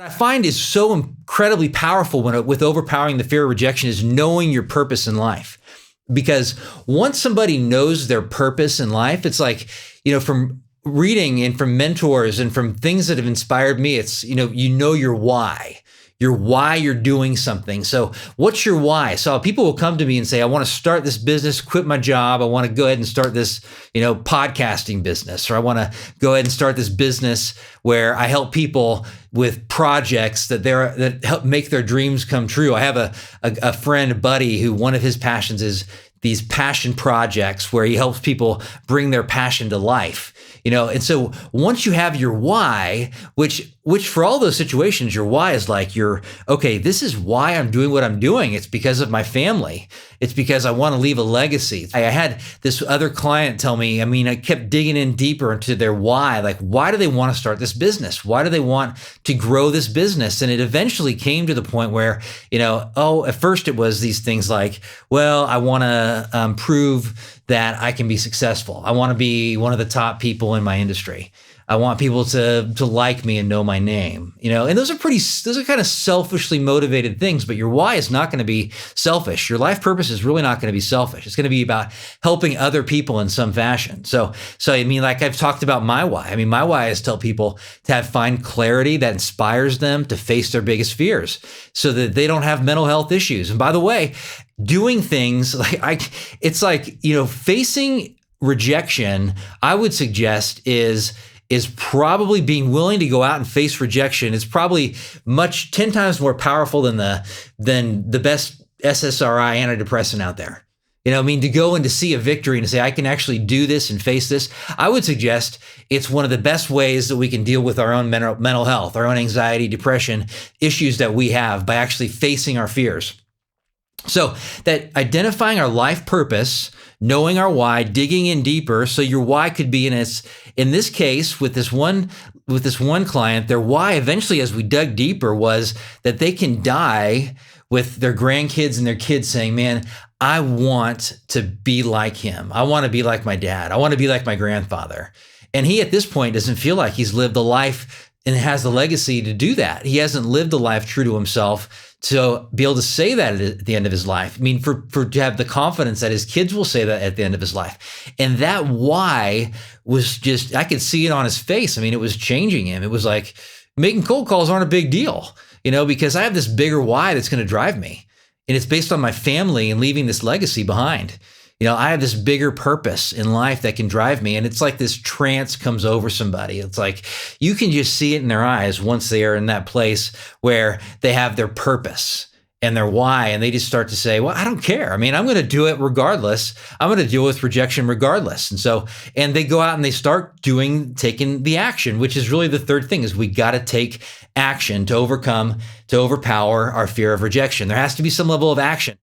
I find is so incredibly powerful with overpowering the fear of rejection is knowing your purpose in life. Because once somebody knows their purpose in life, it's like, from reading and from mentors and from things that have inspired me, it's, your why. Your why you're doing something. So what's your why? So people will come to me and say, I want to start this business, quit my job. I want to go ahead and start this, podcasting business, or I want to go ahead and start this business where I help people with projects that help make their dreams come true. I have a friend, a buddy, who one of his passions is these passion projects where he helps people bring their passion to life. And so once you have your why, which for all those situations, your why is like, okay, this is why I'm doing what I'm doing. It's because of my family. It's because I want to leave a legacy. I had this other client tell me, I kept digging in deeper into their why. Like, why do they want to start this business? Why do they want to grow this business? And it eventually came to the point where, at first it was these things like, well, I want to prove that I can be successful. I want to be one of the top people in my industry. I want people to like me and know my name, and those are kind of selfishly motivated things, but your why is not going to be selfish. Your life purpose is really not going to be selfish. It's going to be about helping other people in some fashion. So like I've talked about my why. My why is to tell people to find clarity that inspires them to face their biggest fears so that they don't have mental health issues. And by the way, doing things facing rejection, I would suggest is probably being willing to go out and face rejection. It's probably 10 times more powerful than the best SSRI antidepressant out there. To go and to see a victory and to say, I can actually do this and face this. I would suggest it's one of the best ways that we can deal with our own mental health, our own anxiety, depression issues that we have by actually facing our fears. So that identifying our life purpose, knowing our why, digging in deeper. So your why could be in this case with this one client, their why eventually, as we dug deeper, was that they can die with their grandkids and their kids saying, man, I want to be like him. I want to be like my dad. I want to be like my grandfather. And he at this point doesn't feel like he's lived a life and has the legacy to do that. He hasn't lived a life true to himself to be able to say that at the end of his life. To have the confidence that his kids will say that at the end of his life. And that why was just, I could see it on his face. It was changing him. It was like making cold calls aren't a big deal, because I have this bigger why that's going to drive me. And it's based on my family and leaving this legacy behind. I have this bigger purpose in life that can drive me. And it's like this trance comes over somebody. It's like you can just see it in their eyes once they are in that place where they have their purpose and their why. And they just start to say, well, I don't care. I'm going to do it regardless. I'm going to deal with rejection regardless. And they go out and they start taking the action, which is really the third thing is we got to take action to overpower our fear of rejection. There has to be some level of action.